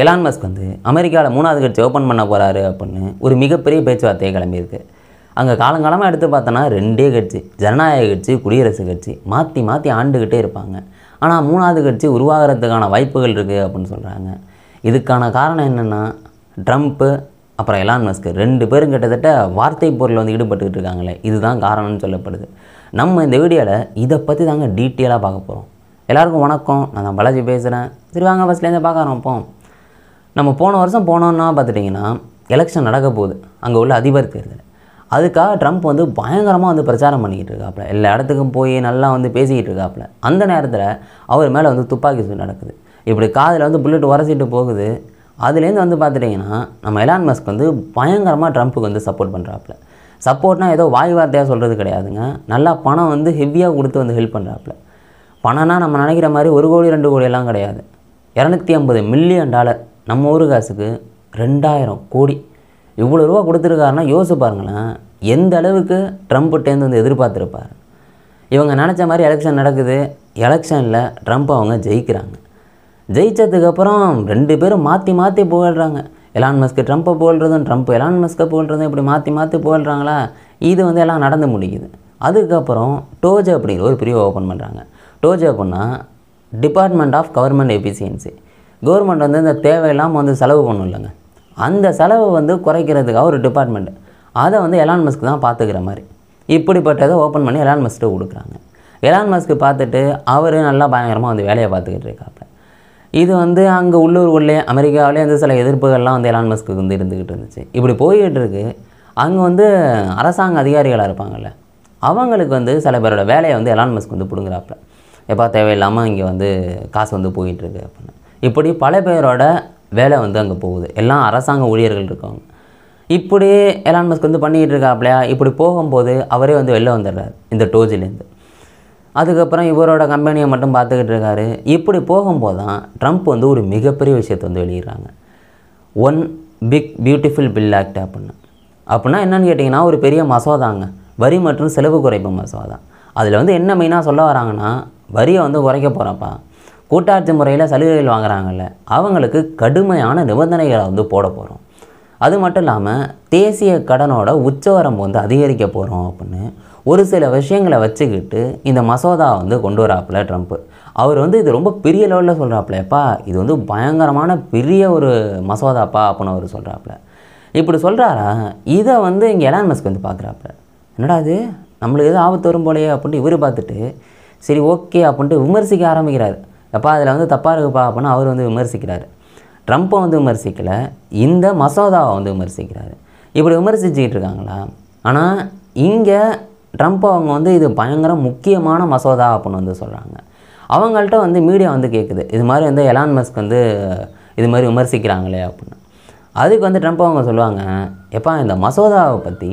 Elon Musk வந்து அமெரிக்காவில் 3வது கட்சி ஓப்பன் பண்ண போகிறாரு அப்படின்னு ஒரு மிகப்பெரிய பேச்சுவார்த்தையை கிளம்பியிருக்கு. அங்கே காலங்காலமாக எடுத்து பார்த்தோன்னா 2 கட்சி, ஜனநாயக கட்சி, குடியரசுக் கட்சி மாற்றி மாற்றி ஆண்டுக்கிட்டே இருப்பாங்க. ஆனால் 3வது கட்சி உருவாகிறதுக்கான வாய்ப்புகள் இருக்குது அப்படின்னு சொல்கிறாங்க. இதுக்கான காரணம் என்னென்னா, ட்ரம்ப்பு அப்புறம் எலான் மஸ்க் 2 பேரும் கிட்டத்தட்ட வார்த்தை போரில் வந்து ஈடுபட்டுக்கிட்டு இருக்காங்களே, இதுதான் காரணம்னு சொல்லப்படுது. நம்ம இந்த வீடியோவில் இதை பற்றி தாங்க டீட்டெயிலாக பார்க்க போகிறோம். எல்லாருக்கும் வணக்கம், நான் தான் பாலாஜி பேசுகிறேன். சரி வாங்க ஃபஸ்ட்லேருந்து பார்க்க ஆரம்பிப்போம். நம்ம போன வருஷம் போனோன்னா பார்த்துட்டிங்கன்னா எலெக்ஷன் நடக்க போகுது, அங்கே உள்ள அதிபர் தேர்தல். அதுக்காக ட்ரம்ப் வந்து பயங்கரமாக வந்து பிரச்சாரம் பண்ணிக்கிட்டு இருக்காப்புல, எல்லா இடத்துக்கும் போய் நல்லா வந்து பேசிக்கிட்டு இருக்காப்புல. அந்த நேரத்தில் அவர் மேலே வந்து துப்பாக்கி சூடு நடக்குது. இப்படி காதில் வந்து புல்லட் உரசிட்டு போகுது. அதுலேருந்து வந்து பார்த்துட்டிங்கன்னா நம்ம எலான் மஸ்க் வந்து பயங்கரமாக ட்ரம்ப்புக்கு வந்து சப்போர்ட் பண்ணுறாப்புல. சப்போர்ட்னால் ஏதோ வாய் வார்த்தையாக சொல்கிறது கிடையாதுங்க, நல்லா பணம் வந்து ஹெவியாக கொடுத்து வந்து ஹெல்ப் பண்ணுறாப்புல. பணம்னா நம்ம நினைக்கிற மாதிரி 1 கோடி 2 கோடி எல்லாம் கிடையாது. $250 மில்லியன், நம்ம ஊர் காசுக்கு 2000 கோடி. இவ்வளோ ரூபா கொடுத்துருக்காருன்னா யோசிச்சு பாருங்களேன், எந்த அளவுக்கு ட்ரம்ப்கிட்டேருந்து வந்து எதிர்பார்த்துருப்பார். இவங்க நினச்ச மாதிரி எலெக்ஷன் நடக்குது. எலெக்ஷனில் ட்ரம்ப் அவங்க ஜெயிக்கிறாங்க. ஜெயித்ததுக்கப்புறம் 2 பேரும் மாற்றி மாற்றி புகழ்கிறாங்க. எலான் மஸ்க் ட்ரம்ப்பை புகழ்றதும், ட்ரம்ப் எலான் மஸ்க்கை புகழ்றதும், இப்படி மாற்றி மாற்றி புகழ்கிறாங்களா. இது வந்து எல்லாம் நடந்து முடிக்குது. அதுக்கப்புறம் டோஜ் அப்படிங்கிற ஒரு பிரிவை ஓப்பன் பண்ணுறாங்க. டோஜ் அப்படின்னா department of government efficiency. Government வந்து இந்த தேவையில்லாமல் வந்து செலவு பண்ணும் இல்லைங்க, அந்த செலவை வந்து குறைக்கிறதுக்காக ஒரு டிபார்ட்மெண்ட், அதை வந்து எலான் மஸ்க் தான் பார்த்துக்கிற மாதிரி இப்படிப்பட்டதை ஓப்பன் பண்ணி எலான் மஸ்க்கு கொடுக்குறாங்க. எலான் மஸ்க்கு பார்த்துட்டு அவர் நல்லா பயங்கரமாக வந்து வேலையை பார்த்துக்கிட்டு இருக்காப்புல. இது வந்து அங்கே உள்ளூர்களே அமெரிக்காவிலே வந்து சில எதிர்ப்புகள்லாம் வந்து எலான் மஸ்க்கு வந்து இருந்துக்கிட்டு இருந்துச்சு. இப்படி போய்கிட்டு இருக்கு. அங்கே வந்து அரசாங்க அதிகாரிகளாக இருப்பாங்கள்ல, அவங்களுக்கு வந்து சில பேரோட வேலையை வந்து எலான் மஸ்க் வந்து பிடுங்குறாப்புல. எப்போ தேவையில்லாமல் இங்கே வந்து காசு வந்து போயிட்டுருக்கு அப்படின்னு. இப்படி பல பேரோட வேலை வந்து அங்கே போகுது. எல்லாம் அரசாங்க ஊழியர்கள் இருக்காங்க. இப்படி எலான் மஸ்க் வந்து பண்ணிக்கிட்டு இருக்காப்லையா. இப்படி போகும்போது அவரே வந்து வெளில வந்துடுறாரு இந்த டோஜிலேருந்து. அதுக்கப்புறம் இவரோட கம்பெனியை மட்டும் பார்த்துக்கிட்டு இருக்காரு. இப்படி போகும்போது தான் ட்ரம்ப் வந்து ஒரு மிகப்பெரிய விஷயத்தை வந்து வெளியிடுறாங்க. One big beautiful bill act அப்படின்னா என்னென்னு கேட்டிங்கன்னா, ஒரு பெரிய மசோதாங்க, வரி மற்றும் செலவு குறைப்பு மசோதா. அதில் வந்து என்ன மெயினாக சொல்ல வராங்கன்னா, வரியை வந்து குறைக்க போகிறப்பா, கூட்டாட்சி முறையில் சலுகைகள் வாங்குறாங்கல்ல, அவங்களுக்கு கடுமையான நிபந்தனைகளை வந்து போட போகிறோம். அது மட்டும் இல்லாமல் தேசிய கடனோட உச்சவரம்பு வந்து அதிகரிக்க போகிறோம் அப்படின்னு ஒரு சில விஷயங்களை வச்சுக்கிட்டு இந்த மசோதா வந்து கொண்டு வராப்புல ட்ரம்ப்பு. அவர் வந்து இது ரொம்ப பெரிய லெவலில் சொல்கிறாப்புலப்பா, இது வந்து பயங்கரமான பெரிய ஒரு மசோதாப்பா அப்படின்னு அவர் சொல்கிறாப்புல. இப்படி சொல்கிறாரா, இதை வந்து இங்கே எலான் மஸ்க் வந்து பார்க்குறாப்புல. என்னடா அது, நம்மளுக்கு எதுவும் ஆபத்து வரும் போலையே அப்படின்ட்டு இவர் பார்த்துட்டு சரி ஓகே அப்படின்ட்டு விமர்சிக்க ஆரம்பிக்கிறார். எப்பா அதில் வந்து தப்பாக இருக்குப்பா அப்படின்னு அவர் வந்து விமர்சிக்கிறார். ட்ரம்ப்பை வந்து விமர்சிக்கலை, இந்த மசோதாவை வந்து விமர்சிக்கிறார். இப்படி விமர்சிச்சுக்கிட்டு இருக்காங்களா. ஆனால் இங்கே ட்ரம்ப் அவங்க வந்து இது பயங்கர முக்கியமான மசோதா அப்படின்னு வந்து சொல்கிறாங்க. அவங்கள்ட்ட வந்து மீடியா வந்து கேட்குது, இது மாதிரி வந்து எலான் மஸ்க் வந்து இது மாதிரி விமர்சிக்கிறாங்களே அப்படின்னு. அதுக்கு வந்து ட்ரம்ப் அவங்க சொல்லுவாங்க, எப்பா இந்த மசோதாவை பற்றி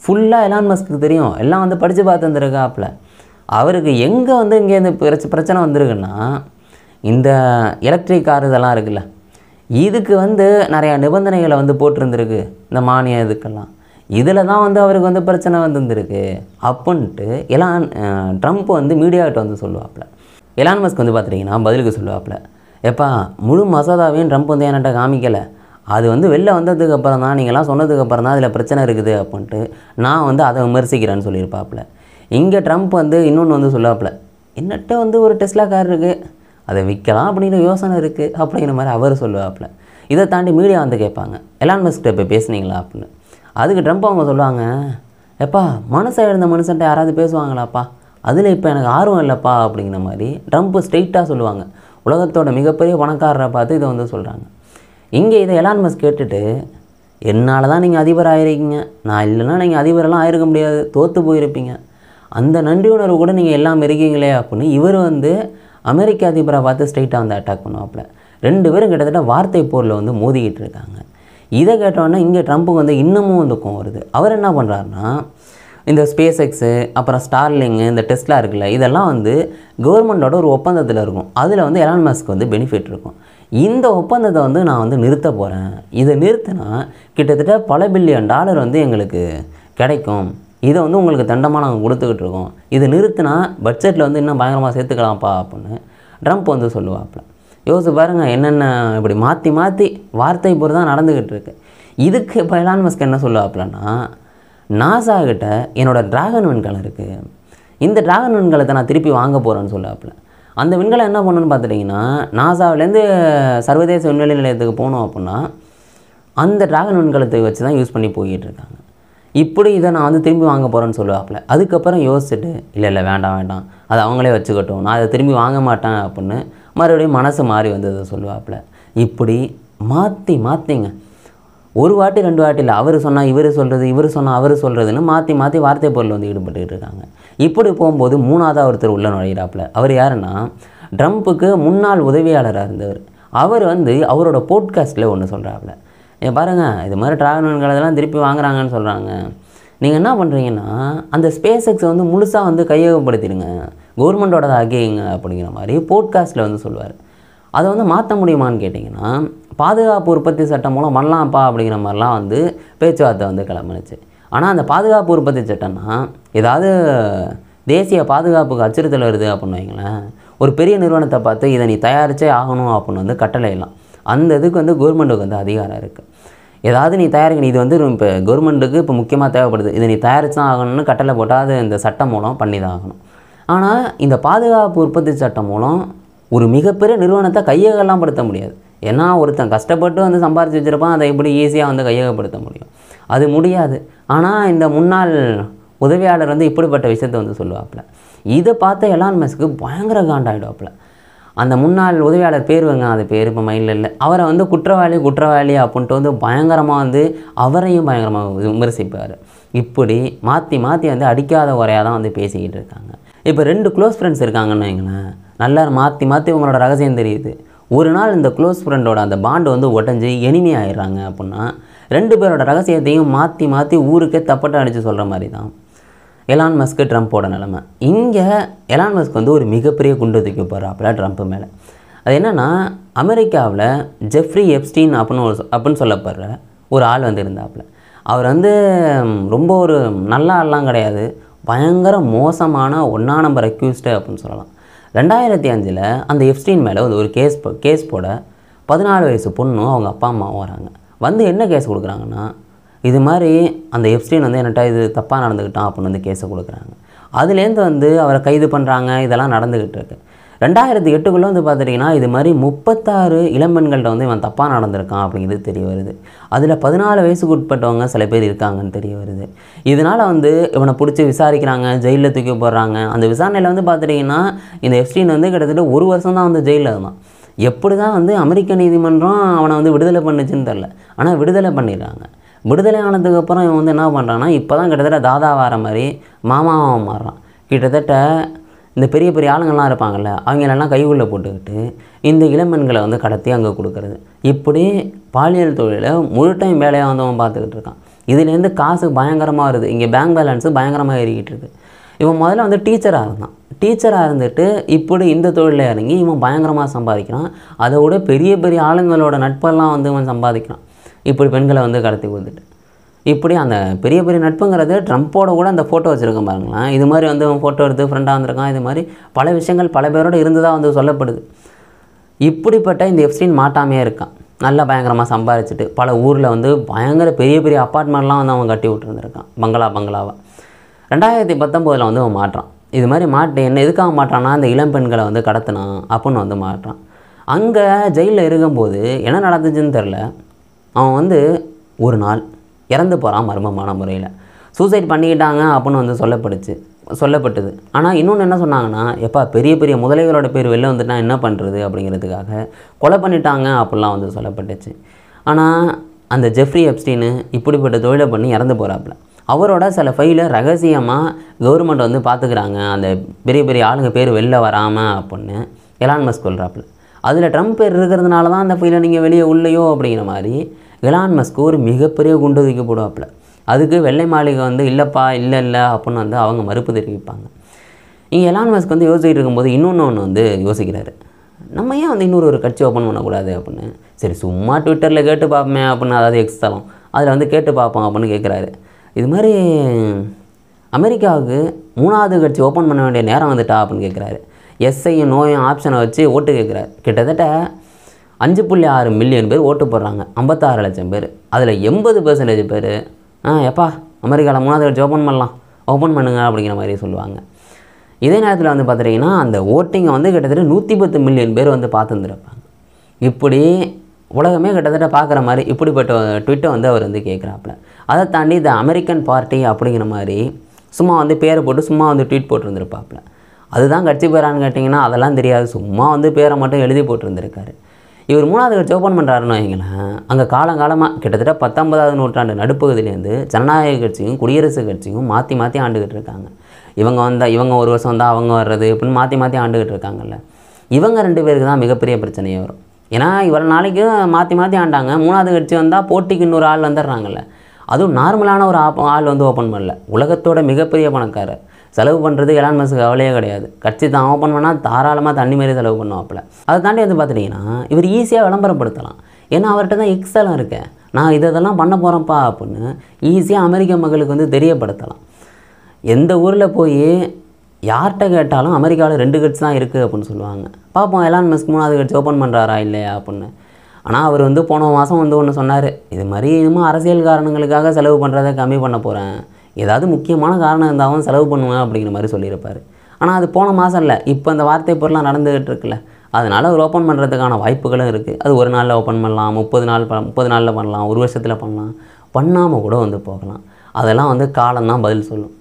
ஃபுல்லாக எலான் மஸ்க்கு தெரியும், எல்லாம் வந்து படித்து பார்த்து வந்துருக்காப்புல. அவருக்கு எங்கே வந்து இங்கே இந்த பிரச்சனை வந்திருக்குன்னா, இந்த எலக்ட்ரிக் கார் இதெல்லாம் இருக்குல்ல, இதுக்கு வந்து நிறையா நிபந்தனைகளை வந்து போட்டிருந்துருக்கு, இந்த மானியம் இதுக்கெல்லாம். இதில் தான் வந்து அவருக்கு வந்து பிரச்சனை வந்துருக்கு அப்படின்ட்டு ட்ரம்ப் வந்து மீடியாக்கிட்ட வந்து சொல்லுவாப்புல. எலான் மஸ்க் வந்து பார்த்துட்டிங்கன்னா பதிலுக்கு சொல்லுவாப்புல, எப்பா முழு மசோதாவையும் ட்ரம்ப் வந்து என்கிட்ட காமிக்கலை, அது வந்து வெளில வந்ததுக்கப்புறம் தான், நீங்கள்லாம் சொன்னதுக்கப்புறம் தான் அதில் பிரச்சனை இருக்குது அப்படின்ட்டு நான் வந்து அதை விமர்சிக்கிறேன்னு சொல்லியிருப்பாப்புல. இங்கே ட்ரம்ப் வந்து இன்னொன்று வந்து சொல்லுவாப்புல, என்னட்ட வந்து ஒரு டெஸ்லா கார் இருக்குது, அதை விற்கலாம் அப்படிங்கிற யோசனை இருக்குது அப்படிங்கிற மாதிரி அவர் சொல்லுவாப்புல. இதை தாண்டி மீடியா வந்து கேட்பாங்க, எலான் மஸ்கிட்ட இப்போ பேசுனீங்களா அப்படின்னு. அதுக்கு ட்ரம்ப் அவங்க சொல்லுவாங்க, எப்பா மனுஷன் எழுந்த மனுஷன்ட்ட யாராவது பேசுவாங்களாப்பா, அதில் இப்போ எனக்கு ஆர்வம் இல்லைப்பா அப்படிங்கிற மாதிரி ட்ரம்ப் ஸ்ட்ரெயிட்டாக சொல்லுவாங்க. உலகத்தோட மிகப்பெரிய பணக்காரரை பார்த்து இதை வந்து சொல்கிறாங்க. இங்கே இதை எலான் மஸ்க் கேட்டுட்டு, என்னால் தான் நீங்கள் அதிபர் ஆகிருக்கீங்க, நான் இல்லைன்னா நீங்கள் அதிபரெல்லாம் ஆகிருக்க முடியாது, தோற்று போயிருப்பீங்க, அந்த நன்றி உணர்வு கூட நீங்கள் எல்லாம் இருக்கீங்களே அப்படின்னு இவர் வந்து அமெரிக்க அதிபரை பார்த்து ஸ்ட்ரெயிட்டாக வந்து அட்டாக் பண்ணுவாப்புல. 2 பேரும் கிட்டத்தட்ட வார்த்தை போரில் வந்து மோதிக்கிட்டு இருக்காங்க. இதை கேட்டோன்னா இங்கே ட்ரம்ப்புக்கு வந்து இன்னமும் வந்து கோவம் வருது. அவர் என்ன பண்ணுறாருன்னா, இந்த ஸ்பேஸ் எக்ஸு அப்புறம் ஸ்டார்லிங்கு இந்த டெஸ்லா இருக்குல்ல, இதெல்லாம் வந்து கவர்மெண்ட்டோட ஒரு ஒப்பந்தத்தில் இருக்கும். அதில் வந்து எலான் மஸ்க் வந்து பெனிஃபிட் இருக்கும். இந்த ஒப்பந்தத்தை வந்து நான் வந்து நிறுத்த போகிறேன், இதை நிறுத்தினா கிட்டத்தட்ட பல பில்லியன் டாலர் வந்து எங்களுக்கு கிடைக்கும், இதை வந்து உங்களுக்கு தண்டமாக நாங்கள் கொடுத்துக்கிட்டு இருக்கோம், இதை நிறுத்தினா பட்ஜெட்டில் வந்து இன்னும் பயங்கரமாக சேர்த்துக்கலாம்ப்பா அப்படின்னு ட்ரம்ப் வந்து சொல்லுவாப்புல. யோசிச்சு பாருங்கள், என்னென்ன இப்படி மாற்றி மாற்றி வார்த்தை பொறு தான் நடந்துக்கிட்டு இருக்கு. இதுக்கு இப்போ எலான் மஸ்க் என்ன சொல்லுவாப்லன்னா, நாசா கிட்ட என்னோடய டிராகன் விண்கலம் இருக்குது, இந்த டிராகன் விண்கலத்தை நான் திருப்பி வாங்க போகிறேன்னு சொல்லுவாப்புல. அந்த விண்கலம் என்ன பண்ணணுன்னு பார்த்துட்டிங்கன்னா, நாசாவிலேருந்து சர்வதேச விண்வெளி நிலையத்துக்கு போகணும் அப்படின்னா அந்த டிராகன் விண்கலத்தை வச்சு தான் யூஸ் பண்ணி போய்கிட்டு இருக்காங்க. இப்படி இதை நான் வந்து திரும்பி வாங்க போகிறேன்னு சொல்லுவாப்புல. அதுக்கப்புறம் யோசிச்சுட்டு இல்லை வேண்டாம் வேண்டாம், அது அவங்களே வச்சுக்கட்டும், நான் அதை திரும்பி வாங்க மாட்டேன் அப்படின்னு மறுபடியும் மனசு மாறி வந்ததை சொல்லுவாப்புல. இப்படி மாற்றி மாற்றிங்க, ஒரு வாட்டி 2 வாட்டி இல்லை, அவர் சொன்னால் இவர் சொல்கிறது, இவர் சொன்னால் அவர் சொல்கிறதுன்னு மாற்றி மாற்றி வார்த்தை பொருள் வந்து ஈடுபட்டுக்கிட்டு இருக்காங்க. இப்படி போகும்போது 3ஆவதாக ஒருத்தர் உள்ள நுழையிறாப்புல. அவர் யாருன்னா, ட்ரம்ப்புக்கு முன்னாள் உதவியாளராக இருந்தவர். அவர் வந்து அவரோட போட்காஸ்ட்டில் ஒன்று சொல்கிறாப்புல. பாருங்கள், இது மாதிரி டிராகன் விண்கலத்தெல்லாம் திருப்பி வாங்குறாங்கன்னு சொல்கிறாங்க, நீங்கள் என்ன பண்ணுறீங்கன்னா அந்த ஸ்பேஸ் எக்ஸை வந்து முழுசாக வந்து கையகப்படுத்திடுங்க, கவர்மெண்ட்டோட ஆக்கிங்க அப்படிங்கிற மாதிரி போட்காஸ்ட்டில் வந்து சொல்லுவார். அதை வந்து மாற்ற முடியுமான்னு கேட்டிங்கன்னா, பாதுகாப்பு உற்பத்தி சட்டம் மூலம் பண்ணலாம்ப்பா அப்படிங்கிற மாதிரிலாம் வந்து பேச்சுவார்த்தை வந்து கிளம்பினுச்சு. ஆனால் அந்த பாதுகாப்பு உற்பத்தி சட்டம்னா ஏதாவது தேசிய பாதுகாப்புக்கு அச்சுறுத்தல் வருது அப்படின்னு வைங்களேன், ஒரு பெரிய நிறுவனத்தை பார்த்து இதை நீ தயாரித்தே ஆகணும் அப்படின்னு வந்து கட்டளையிடலாம். அந்த இதுக்கு வந்து கவர்மெண்ட்டுக்கு வந்து அதிகாரம் இருக்குது. ஏதாவது நீ தயாரிக்கணும், இது வந்து இப்போ கவர்மெண்ட்டுக்கு இப்போ முக்கியமாக தேவைப்படுது, இதை நீ தயாரித்து தான் ஆகணும்னு கட்டளை போட்டால் அது இந்த சட்டம் மூலம் பண்ணி தான் ஆகணும். ஆனால் இந்த பாதுகாப்பு உற்பத்தி சட்டம் மூலம் ஒரு மிகப்பெரிய நிறுவனத்தை கையகெல்லாம் படுத்த முடியாது. ஏன்னா ஒருத்தன் கஷ்டப்பட்டு வந்து சம்பாரித்து வச்சுருப்பான், அதை எப்படி ஈஸியாக வந்து கையகப்படுத்த முடியும்? அது முடியாது. ஆனால் இந்த முன்னாள் உதவியாளர் வந்து இப்படிப்பட்ட விஷயத்தை வந்து சொல்லுவாப்புல. இதை பார்த்த எலான் மஸ்க்கு பயங்கர காண்டாயிடுவாப்புல. அந்த முன்னாள் உதவியாளர் பேர் அது பேர் இப்போ மைண்டில் இல்லை, அவரை வந்து குற்றவாளி அப்படின்ட்டு வந்து பயங்கரமாக வந்து அவரையும் பயங்கரமாக விமர்சிப்பார். இப்படி மாற்றி மாற்றி வந்து அடிக்காத உரையாக தான் வந்து பேசிக்கிட்டு இருக்காங்க. இப்போ 2 க்ளோஸ் ஃப்ரெண்ட்ஸ் இருக்காங்கன்னு வைங்களேன், நல்லா மாற்றி மாற்றி உங்களோட ரகசியம் தெரியுது. ஒரு நாள் இந்த க்ளோஸ் ஃப்ரெண்டோட அந்த பாண்டு வந்து உடஞ்சி எனிமி ஆயிடுறாங்க அப்படின்னா 2 பேரோட ரகசியத்தையும் மாற்றி மாற்றி ஊருக்கே தப்பட்ட அடித்து சொல்கிற மாதிரி தான் எலான் மஸ்க்கு ட்ரம்ப்போட நிலைமை. இங்கே எலான் மஸ்க் வந்து ஒரு மிகப்பெரிய குண்டு தூக்கி போகிறாப்புல ட்ரம்ப்பு மேலே. அது என்னென்னா, அமெரிக்காவில் ஜெஃப்ரி எப்ஸ்டீன் அப்படின்னு சொல்லப்படுற ஒரு ஆள் வந்து இருந்தாப்புல. அவர் வந்து ரொம்ப ஒரு நல்ல ஆள்லாம் கிடையாது, பயங்கர மோசமான 1ஆம் நம்பர் அக்யூஸ்டு அப்படின்னு சொல்லலாம். 2005 அந்த எப்ஸ்டீன் மேலே ஒரு கேஸ் போட 14 வயசு பொண்ணும் அவங்க அப்பா அம்மாவும் வராங்க. வந்து என்ன கேஸ் கொடுக்குறாங்கன்னா, இது மாதிரி அந்த எப்ஸ்டீன் வந்து என்கிட்ட இது தப்பாக நடந்துக்கிட்டான் அப்படின்னு வந்து கேஸை கொடுக்குறாங்க. அதுலேருந்து வந்து அவரை கைது பண்ணுறாங்க, இதெல்லாம் நடந்துக்கிட்டு இருக்கு. 2008 வந்து பார்த்துட்டிங்கன்னா இது மாதிரி 36 இளம்பெண்கள்கிட்ட வந்து இவன் தப்பாக நடந்திருக்கான் அப்படிங்கிறது தெரிய வருது. அதில் 14 வயசுக்கு உட்பட்டவங்க சில பேர் இருக்காங்கன்னு தெரிய வருது. இதனால் வந்து இவனை பிடிச்சி விசாரிக்கிறாங்க, ஜெயிலில் தூக்கி போடுறாங்க. அந்த விசாரணையில் வந்து பார்த்துட்டிங்கன்னா இந்த எப்ஸ்டீன் வந்து கிட்டத்தட்ட 1 வருஷம் தான் வந்து ஜெயிலில் இருந்தான். எப்படி தான் வந்து அமெரிக்க நீதிமன்றம் அவனை வந்து விடுதலை பண்ணுச்சுன்னு தெரில, ஆனால் விடுதலை பண்ணிடுறாங்க. விடுதலை ஆனதுக்கப்புறம் இவன் வந்து என்ன பண்ணுறான்னா, இப்போ தான் கிட்டத்தட்ட தாதா வார மாதிரி மாமாவாக மாறுறான். கிட்டத்தட்ட இந்த பெரிய பெரிய ஆளுங்கள்லாம் இருப்பாங்கள்ல, அவங்களெல்லாம் கைக்குள்ளே போட்டுக்கிட்டு இந்த இளம்பெண்களை வந்து கடத்தி அங்கே கொடுக்குறது. இப்படி பாலியல் தொழிலை முழு டைம் வேலையாக வந்து அவன் பார்த்துக்கிட்டு இருக்கான். இதுலேருந்து காசு பயங்கரமாக வருது, இங்கே பேங்க் பேலன்ஸு பயங்கரமாக ஏறிக்கிட்டு இருக்கு. இவன் முதல்ல வந்து டீச்சராக இருந்தான். டீச்சராக இருந்துட்டு இப்படி இந்த தொழிலில் இறங்கி இவன் பயங்கரமாக சம்பாதிக்கிறான். அதை விட பெரிய பெரிய ஆளுங்களோட நட்பெல்லாம் வந்து இவன் சம்பாதிக்கிறான். இப்படி பெண்களை வந்து கடத்தி கொடுத்துட்டு இப்படி அந்த பெரிய பெரிய நட்புங்கிறது ட்ரம்ப்போட கூட அந்த ஃபோட்டோ வச்சுருக்கேன் பாருங்களேன். இது மாதிரி வந்து அவன் ஃபோட்டோ எடுத்து ஃப்ரெண்டாக இருந்திருக்கான். இது மாதிரி பல விஷயங்கள் பல பேரோடு இருந்ததாக வந்து சொல்லப்படுது. இப்படிப்பட்ட இந்த எப்ஸ்டீன் மாட்டாமையே இருக்கான். நல்லா பயங்கரமாக சம்பாதிச்சுட்டு பல ஊரில் வந்து பயங்கர பெரிய பெரிய அப்பார்ட்மெண்ட்லாம் வந்து அவன் கட்டி விட்டுருந்துருக்கான், பங்களாவாக. 2019 வந்து அவன் மாட்டுறான். இது மாதிரி என்ன எதுக்காக மாட்டான்னா, அந்த இளம் பெண்களை வந்து கடத்தினான் அப்படின்னு வந்து மாட்டுறான். அங்கே ஜெயிலில் இருக்கும்போது என்ன நடந்துச்சுன்னு தெரில, அவன் வந்து ஒரு நாள் இறந்து போகிறான் மர்மமான முறையில். சூசைட் பண்ணிக்கிட்டாங்க அப்படின்னு வந்து சொல்லப்பட்டது. ஆனால் இன்னொன்று என்ன சொன்னாங்கன்னா, எப்பா பெரிய பெரிய முதலைகளோட பேர் வெளில வந்துட்டால் என்ன பண்ணுறது அப்படிங்கிறதுக்காக கொலை பண்ணிட்டாங்க அப்படிலாம் வந்து சொல்லப்பட்டுச்சு. ஆனால் அந்த ஜெஃப்ரி எப்ஸ்டீனு இப்படிப்பட்ட தொழிலை பண்ணி இறந்து போகிறாப்புல. அவரோட சில ஃபைலை ரகசியமாக கவர்மெண்ட் வந்து பார்த்துக்கிறாங்க, அந்த பெரிய பெரிய ஆளுங்க பேர் வெளில வராமல் அப்படின்னு எலான் மஸ்க் சொல்கிறாப்புல. அதில் ட்ரம்ப் பேர் இருக்கிறதுனால தான் அந்த ஃபைலை நீங்கள் வெளியே உள்ளையோ அப்படிங்கிற மாதிரி எலான் மஸ்க் ஒரு மிகப்பெரிய குண்டு தூக்கி போடுவாப்புல. அதுக்கு வெள்ளை மாளிகை வந்து இல்லைப்பா இல்லை அப்படின்னு வந்து அவங்க மறுப்பு தெரிவிப்பாங்க. இங்கே எலான் மஸ்க் வந்து யோசிச்சுட்டு இருக்கும்போது இன்னொன்று வந்து யோசிக்கிறாரு, நம்ம ஏன் வந்து இன்னொரு கட்சி ஓப்பன் பண்ணக்கூடாது அப்படின்னு. சரி சும்மா ட்விட்டரில் கேட்டு பார்ப்போமே அப்படின்னு, அதாவது எக்ஸ் தளம் அதில் வந்து கேட்டு பார்ப்போம் அப்படின்னு கேட்குறாரு. இது மாதிரி அமெரிக்காவுக்கு 3வது கட்சி ஓப்பன் பண்ண வேண்டிய நேரம் வந்துட்டா அப்படின்னு கேட்குறாரு. எஸ்ஐயும் நோயும் ஆப்ஷனை வச்சு ஓட்டு கேட்குறாரு. கிட்டத்தட்ட 5.6 மில்லியன் பேர் ஓட்டு போடுறாங்க, 56 லட்சம் பேர். அதில் 80% பேர் எப்பா அமெரிக்காவில் 3வது கட்சி ஓப்பன் பண்ணுங்க அப்படிங்கிற மாதிரி சொல்லுவாங்க. இதே நேரத்தில் வந்து பார்த்துட்டிங்கன்னா அந்த ஓட்டிங்கை வந்து கிட்டத்தட்ட 110 மில்லியன் பேர் வந்து பார்த்துருந்துருப்பாங்க. இப்படி உலகமே கிட்டத்தட்ட பார்க்குற மாதிரி இப்படிப்பட்ட ட்விட்டை வந்து அவர் வந்து கேட்குறாப்புல. அதை தாண்டி இந்த அமெரிக்கன் பார்ட்டி அப்படிங்கிற மாதிரி சும்மா வந்து பேரை போட்டு சும்மா வந்து ட்வீட் போட்டுருந்துருப்பாப்புல. அதுதான் கட்சி பேரான்னு கேட்டிங்கன்னா அதெல்லாம் தெரியாது, சும்மா வந்து பேரை மட்டும் எழுதி போட்டுருந்துருக்காரு. இவர் 3வது கட்சி ஓப்பன் பண்ணுறாருன்னு வைங்களேன், அங்கே காலங்காலமாக கிட்டத்தட்ட 19வது நூற்றாண்டு நடுப்பகுதியிலேருந்து ஜனநாயக கட்சியும் குடியரசுக் கட்சியும் மாற்றி மாற்றி ஆண்டுக்கிட்டு இருக்காங்க. இவங்க ஒரு வருஷம் வந்தால் அவங்க வர்றது இப்படின்னு மாற்றி மாற்றி ஆண்டுக்கிட்டு இருக்காங்கல்ல. இவங்க 2 பேருக்கு தான் மிகப்பெரிய பிரச்சனையே வரும். ஏன்னா இவ்வளோ நாளைக்கு மாற்றி மாற்றி ஆண்டாங்க, 3வது கட்சி வந்தால் போட்டிக்கு இன்னொரு ஆள் வந்துடுறாங்கல்ல. அதுவும் நார்மலான ஒரு ஆள் வந்து ஓப்பன் பண்ணல, உலகத்தோட மிகப்பெரிய பணக்காரர். செலவு பண்ணுறது எலான் மஸ்க்கு கவலையே கிடையாது. கட்சி தான் ஓப்பன் பண்ணால் தாராளமாக தண்ணி மாரி செலவு பண்ணுவாப்பில். அதை தாண்டி வந்து பார்த்துட்டிங்கன்னா இவர் ஈஸியாக விளம்பரப்படுத்தலாம். ஏன்னா அவர்கிட்ட தான் எக்ஸெல்லாம் இருக்கேன், நான் இதெல்லாம் பண்ண போகிறேன்ப்பா அப்படின்னு ஈஸியாக அமெரிக்க மக்களுக்கு வந்து தெரியப்படுத்தலாம். எந்த ஊரில் போய் யார்கிட்ட கேட்டாலும் அமெரிக்காவில் 2 கட்சி தான் இருக்குது அப்படின்னு சொல்லுவாங்க. பார்ப்போம் எலான் மஸ்க் 3வது கட்சி ஓப்பன் பண்ணுறாரா இல்லையா அப்படின்னு. ஆனால் அவர் வந்து போன மாதம் வந்து ஒன்று சொன்னார், இது மாதிரி இன்னும் அரசியல் காரணங்களுக்காக செலவு பண்ணுறதை கம்மி பண்ண போகிறேன், ஏதாவது முக்கியமான காரணம் இருந்தாலும் செலவு பண்ணுவேன் அப்படிங்கிற மாதிரி சொல்லியிருப்பார். ஆனால் அது போன மாதம் இல்லை, இப்போ இந்த வார்த்தை பொருளாக நடந்துகிட்டு இருக்குல்ல, அதனால் அவர் ஓப்பன் பண்ணுறதுக்கான வாய்ப்புகளும் இருக்குது. அது ஒரு நாளில் ஓப்பன் பண்ணலாம், 30 நாளில் பண்ணலாம், ஒரு வருஷத்தில் பண்ணலாம், பண்ணாமல் கூட வந்து போகலாம். அதெல்லாம் வந்து காலம்தான் பதில் சொல்லும்.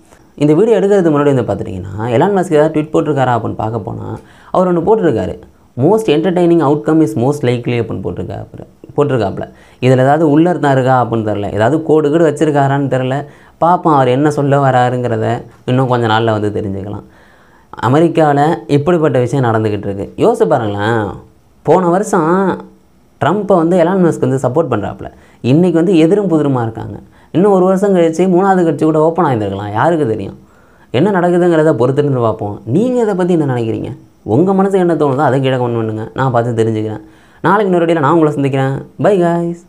இந்த வீடியோ எடுக்கிறதுக்கு முன்னாடி வந்து பார்த்துட்டிங்கன்னா எலான் மஸ்க் ஏதாவது ட்வீட் போட்டிருக்காரா அப்படின்னு பார்க்க போனால் அவர் ஒன்று போட்டிருக்காரு, most entertaining outcome is most likely அப்படின்னு போட்டிருக்காப்புல. இதில் ஏதாவது உள்ளர்த்தம் இருக்கா அப்படின்னு தெரில, ஏதாவது கோடு வச்சுருக்காரான்னு தெரில. பார்ப்போம் அவர் என்ன சொல்ல வராருங்கிறத இன்னும் கொஞ்சம் நாளில் வந்து தெரிஞ்சுக்கலாம். அமெரிக்காவில் இப்படிப்பட்ட விஷயம் நடந்துக்கிட்டு இருக்குது. யோசிச்சு பாருங்களேன், போன வருஷம் ட்ரம்ப்பை வந்து எலான் மஸ்க் வந்து சப்போர்ட் பண்ணுறாப்புல, இன்றைக்கி வந்து எதிரும் புதிருமாக இருக்காங்க. இன்னும் ஒரு வருஷம் கழிச்சு 3வது கட்சி கூட ஓப்பன் ஆகியிருக்கலாம், யாருக்கு தெரியும். என்ன நடக்குதுங்கிறத பொறுத்துட்டு பார்ப்போம். நீங்கள் இதை பற்றி என்ன நினைக்கிறீங்க? உங்கள் மனசு என்ன தோணுதோ அதை கீழே கமெண்ட் பண்ணுங்கள், நான் பார்த்து தெரிஞ்சுக்கிறேன். நாளைக்கு இன்னொரு வீடியோவில் நான் உங்களை சந்திக்கிறேன். By guys.